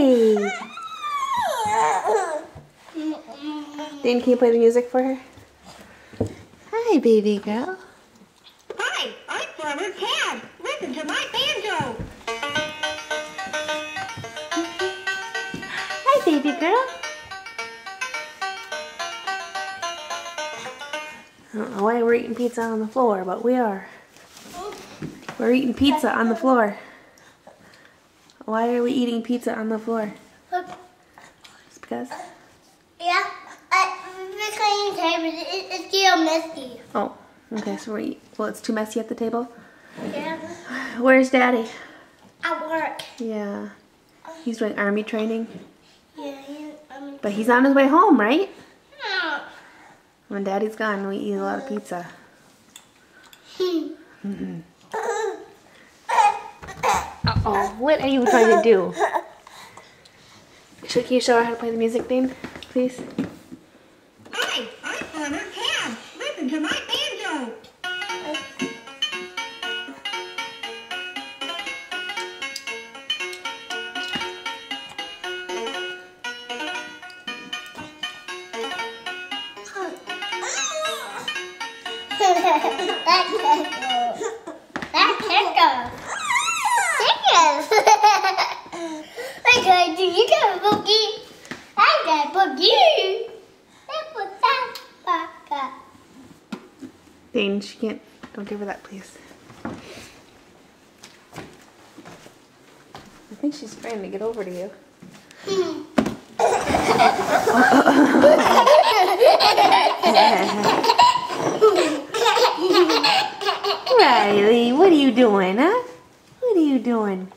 Hey! Dane, can you play the music for her? Hi, baby girl. Hi, I'm Farmer Tab. Listen to my banjo. Hi, baby girl. I don't know why we're eating pizza on the floor, but we are. We're eating pizza on the floor. Why are we eating pizza on the floor? Just because? Yeah, the cleaning table, it's still messy. Oh, okay, so well, it's too messy at the table? Yeah. Where's Daddy? At work. Yeah. He's doing army training. Yeah, But he's on his way home, right? yeah. When Daddy's gone, we eat a lot of pizza. Uh-oh, what are you trying to do? Can you show her how to play the music, Dane, please? Hi, I'm Farmer Tab. Listen to my banjo. That's Tickle. Okay, do you got a boogie? I got a boogie. That was that. Dane, she can't. Don't give her that, please. I think she's trying to get over to you. Riley, what are you doing, huh? What are you doing?